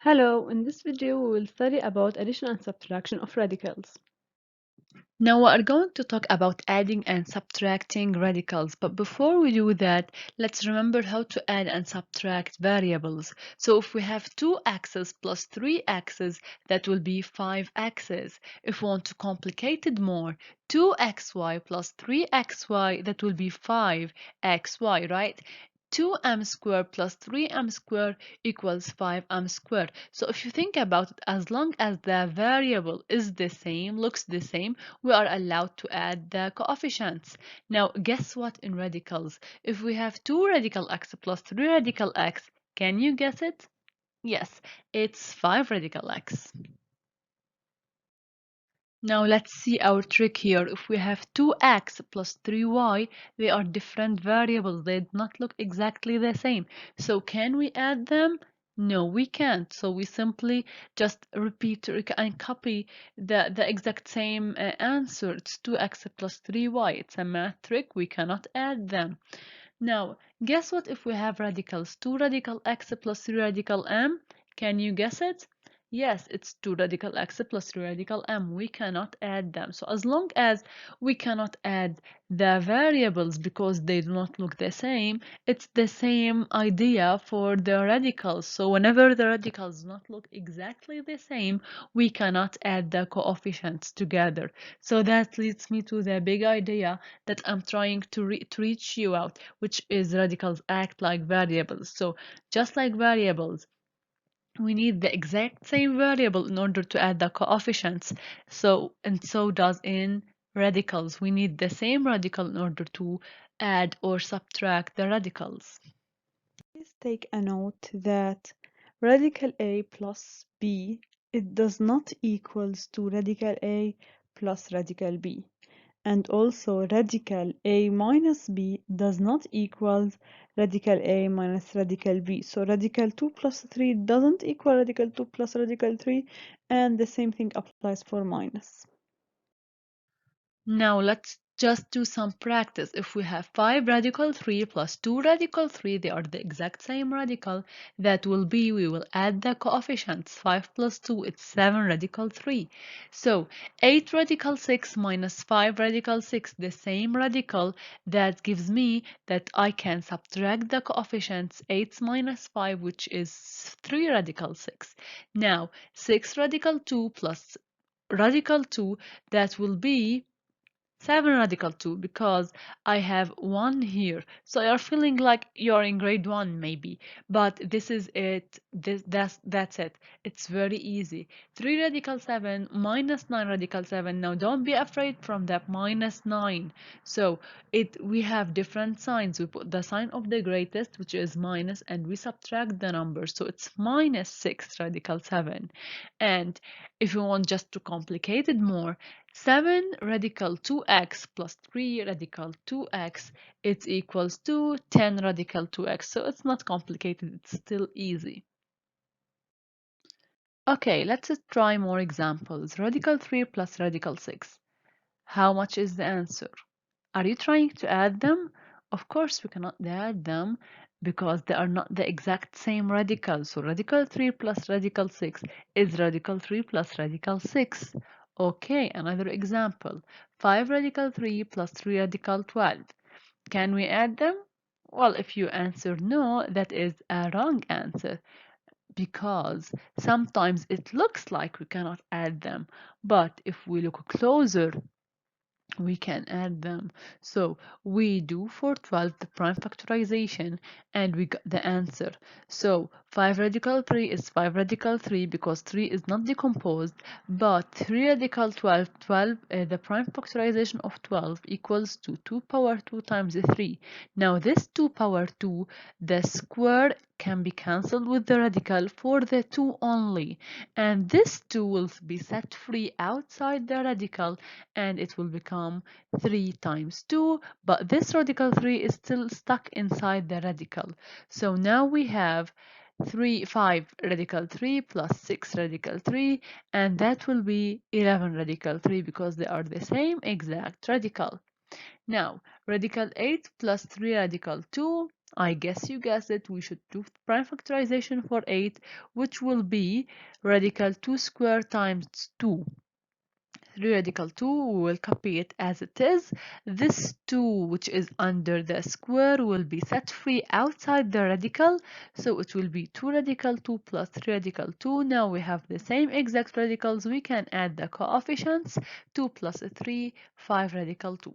Hello, in this video we will study about addition and subtraction of radicals. Now we are going to talk about adding and subtracting radicals, but before we do that, let's remember how to add and subtract variables. So if we have 2x plus 3x, that will be 5x. If we want to complicate it more, 2xy plus 3xy, that will be 5xy, right? 2m squared plus 3m squared equals 5m squared. So if you think about it, as long as the variable is the same, looks the same, we are allowed to add the coefficients. Now, guess what in radicals? If we have 2 radical x plus 3 radical x, can you guess it? Yes, it's 5 radical x. Now let's see our trick here. If we have 2x plus 3y, they are different variables. They do not look exactly the same. So can we add them? No, we can't. So we simply just repeat and copy the exact same answer. It's 2x plus 3y. It's a math trick. We cannot add them. Now, guess what if we have radicals? 2 radical x plus 3 radical m. Can you guess it? Yes, it's 2 radical x plus 3 radical m. We cannot add them. So as long as we cannot add the variables because they do not look the same, it's the same idea for the radicals. So whenever the radicals do not look exactly the same, we cannot add the coefficients together. So that leads me to the big idea that I'm trying to reach you out, which is radicals act like variables. So just like variables, we need the exact same variable in order to add the coefficients. So does in radicals. We need the same radical in order to add or subtract the radicals. Please take a note that radical a plus b, it does not equals to radical a plus radical b. And also radical a minus b does not equals radical a minus radical b. So radical 2 plus 3 doesn't equal radical 2 plus radical 3, and the same thing applies for minus. Now let's just do some practice. If we have 5 radical 3 plus 2 radical 3, they are the exact same radical. That will be, we will add the coefficients. 5 plus 2, it's 7 radical 3. So 8 radical 6 minus 5 radical 6, the same radical. That gives me that I can subtract the coefficients 8 minus 5, which is 3 radical 6. Now 6 radical 2 plus radical 2, that will be 7 radical 2 because I have 1 here. So you're feeling like you're in grade 1 maybe, but this is it. That's it. It's very easy. 3 radical 7 minus 9 radical 7. Now don't be afraid from that minus 9. So we have different signs. We put the sign of the greatest, which is minus, and we subtract the number. So it's minus 6 radical 7. And if you want just to complicate it more, 7 radical 2x plus 3 radical 2x, it's equals to 10 radical 2x. So it's not complicated, it's still easy. Okay, let's try more examples. Radical 3 plus radical 6. How much is the answer? Are you trying to add them? Of course, we cannot add them because they are not the exact same radical. So radical 3 plus radical 6 is radical 3 plus radical 6. Okay, another example. 5 radical 3 plus 3 radical 12. Can we add them? Well, if you answer no, that is a wrong answer because sometimes it looks like we cannot add them. But if we look closer, we can add them. So we do for 12 the prime factorization and we got the answer. So 5 radical 3 is 5 radical 3 because 3 is not decomposed, but 3 radical 12, the prime factorization of 12 equals to 2 power 2 times 3. Now this 2 power 2, the square can be cancelled with the radical for the 2 only, and this 2 will be set free outside the radical and it will become 3 times 2, but this radical 3 is still stuck inside the radical. So now we have 5 radical 3 plus 6 radical 3, and that will be 11 radical 3 because they are the same exact radical. Now, radical 8 plus 3 radical 2. I guess you guessed it. We should do prime factorization for 8, which will be radical 2 squared times 2. 3 radical 2, we will copy it as it is. This 2, which is under the square, will be set free outside the radical. So it will be 2 radical 2 plus 3 radical 2. Now we have the same exact radicals. We can add the coefficients. 2 plus 3, 5 radical 2.